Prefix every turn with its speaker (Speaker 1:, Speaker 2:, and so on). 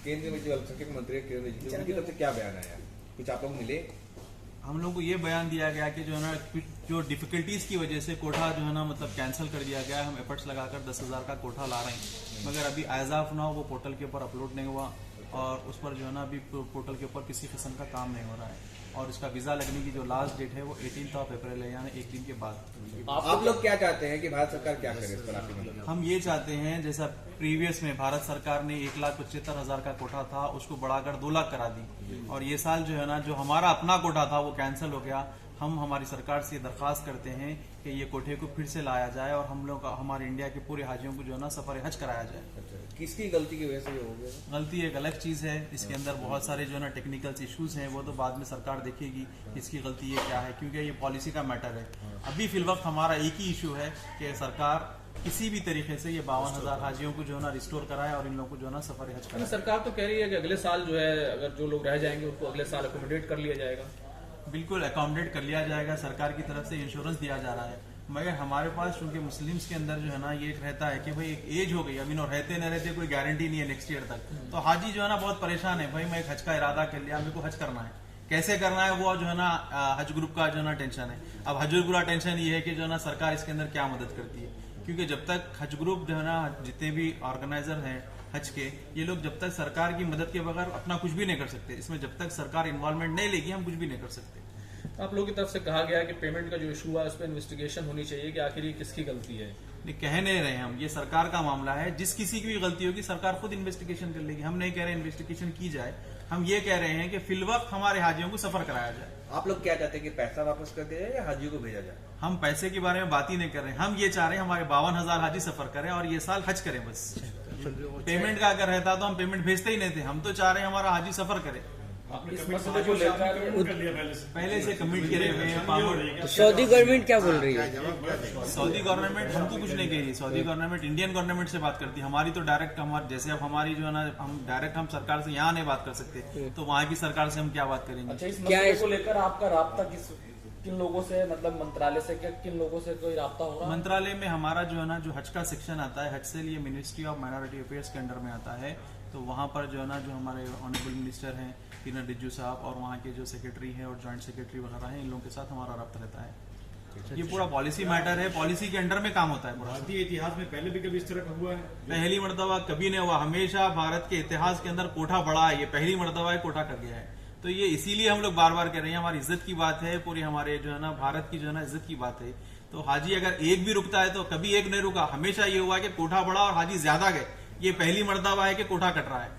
Speaker 1: केंद्रीय में जो अल्पसंख्यक मंत्री किरण रिजिजू उनकी तरफ से क्या बयान आया, कुछ आप लोग मिले?
Speaker 2: हम लोग को ये बयान दिया गया कि जो है ना जो डिफिकल्टीज की वजह से कोटा जो है ना मतलब कैंसिल कर दिया गया। हम एफर्ट्स लगाकर 10,000 का कोटा ला रहे हैं, मगर अभी एज ऑफ नाउ वो पोर्टल के ऊपर अपलोड नहीं हुआ और उस पर जो है ना अभी पोर्टल के ऊपर किसी किस्म का काम नहीं हो रहा है और इसका वीजा लगने की जो लास्ट डेट है वो 18 अप्रैल है, यानी एक दिन के बाद।
Speaker 1: आप लोग क्या चाहते हैं कि भारत सरकार क्या करे इस पर आपकी मदद?
Speaker 2: हम ये चाहते हैं जैसा प्रीवियस में भारत सरकार ने 1,75,000 का कोटा था उसको बढ़ाकर 2 लाख करा दी और ये साल जो है ना जो हमारा अपना कोटा था वो कैंसिल हो गया। हम हमारी सरकार से दरखास्त करते हैं कि ये कोटे को फिर से लाया जाए और हम लोग हमारे इंडिया के पूरे हाजियों को जो है ना सफर हज कराया जाए।
Speaker 1: किसकी गलती की वजह से ये हो गया?
Speaker 2: गलती एक अलग चीज है, इसके अंदर बहुत सारे जो है ना टेक्निकल इश्यूज हैं, वो तो बाद में सरकार देखेगी इसकी गलती ये क्या है, क्योंकि ये पॉलिसी का मैटर है। अभी फिलवक्त हमारा एक ही इशू है कि सरकार किसी भी तरीके से ये 52,000 हाजियों को जो है ना रिस्टोर कराए और इन लोगों को जो है ना सफर हज कराए।
Speaker 3: सरकार तो कह रही है कि अगले साल जो है अगर जो लोग रह जाएंगे उनको अगले साल अकोमोडेट कर लिया जाएगा।
Speaker 2: बिल्कुल अकोमोडेट कर लिया जाएगा, सरकार की तरफ से इंश्योरेंस दिया जा रहा है, मगर हमारे पास चूंकि मुस्लिम्स के अंदर जो है ना ये रहता है कि भाई एक एज हो गई, अभी नो रहते न रहते कोई गारंटी नहीं है नेक्स्ट ईयर तक, तो हाजी जो है ना बहुत परेशान है। भाई मैं एक हज का इरादा कर लिया, मेरे को हज करना है, कैसे करना है वो जो है ना हज ग्रुप का जो है ना टेंशन है। अब हज ग्रुप का टेंशन ये है कि जो है ना सरकार इसके अंदर क्या मदद करती है, क्योंकि जब तक हज ग्रुप जो है ना जितने भी ऑर्गेनाइजर हैं हज के, ये लोग जब तक सरकार की मदद के बगैर अपना कुछ भी नहीं कर सकते। इसमें जब तक सरकार इन्वॉल्वमेंट नहीं लेगी हम कुछ भी नहीं कर सकते।
Speaker 3: आप लोगों की तरफ से कहा गया है कि पेमेंट का जो इशू है उस पर इन्वेस्टिगेशन होनी चाहिए कि आखिर ये किसकी गलती है।
Speaker 2: नहीं, कह नहीं रहे हम, ये सरकार का मामला है, जिस किसी की भी गलती होगी सरकार खुद इन्वेस्टिगेशन कर लेगी। हम नहीं कह रहे इन्वेस्टिगेशन की जाए, हम ये कह रहे हैं कि फिलवक्त हमारे हाजियों को सफर कराया जाए।
Speaker 1: आप लोग क्या चाहते हैं कि पैसा वापस कर दिया जाए या हाजियों को भेजा जाए?
Speaker 2: हम पैसे के बारे में बात ही नहीं कर रहे, हम ये चाह रहे हैं हमारे 52,000 हाजी सफर करें और ये साल हज करें बस। पेमेंट का अगर रहता तो हम पेमेंट भेजते ही नहीं थे, हम तो चाह रहे हैं हमारा हाजी सफर करे।
Speaker 3: इस मसले को लेकर
Speaker 2: पहले से कमिट करे हुए हैं।
Speaker 4: सऊदी गवर्नमेंट क्या बोल रही है?
Speaker 2: सऊदी गवर्नमेंट हमको कुछ नहीं कह रही, सऊदी गवर्नमेंट इंडियन गवर्नमेंट से बात करती है। हमारी तो डायरेक्ट हमारे जैसे अब हमारी जो है ना हम डायरेक्ट हम सरकार से यहाँ नहीं बात कर सकते, तो वहाँ की सरकार से हम क्या बात करेंगे।
Speaker 3: अच्छा, इस मसले को लेकर आपका राब्ता किन लोगों से, मतलब मंत्रालय से किन लोगों से कोई राब्ता हो रहा है?
Speaker 2: मंत्रालय में हमारा जो है ना जो हज का सेक्शन आता है, हज से लिए मिनिस्ट्री ऑफ माइनॉरिटी अफेयर्स के अंडर में आता है, तो वहाँ पर जो है ना जो हमारे ऑनरेबल मिनिस्टर हैं किरण रिजिजू साहब और वहाँ के जो सेक्रेटरी हैं और जॉइंट सेक्रेटरी वगैरह हैं, इन लोगों के साथ हमारा रब्ता रहता है। ये पूरा पॉलिसी मैटर है, पॉलिसी के अंडर में काम होता है पूरा।
Speaker 5: भारतीय इतिहास में पहले भी कभी इस तरह का हुआ है?
Speaker 2: पहली मर्तबा कभी नहीं हुआ, हमेशा भारत के इतिहास के अंदर कोटा बढ़ा है, ये पहली मर्तबा है कोटा कर गया है। तो ये इसीलिए हम लोग बार बार कह रहे हैं, हमारी इज्जत की बात है, पूरी हमारे जो है ना भारत की जो है ना इज्जत की बात है। तो हाजी अगर एक भी रुकता है तो कभी एक नहीं रुका, हमेशा ये हुआ कि कोटा बढ़ा और हाजी ज्यादा गए। ये पहली मर्तबा है कि कोटा कट रहा है।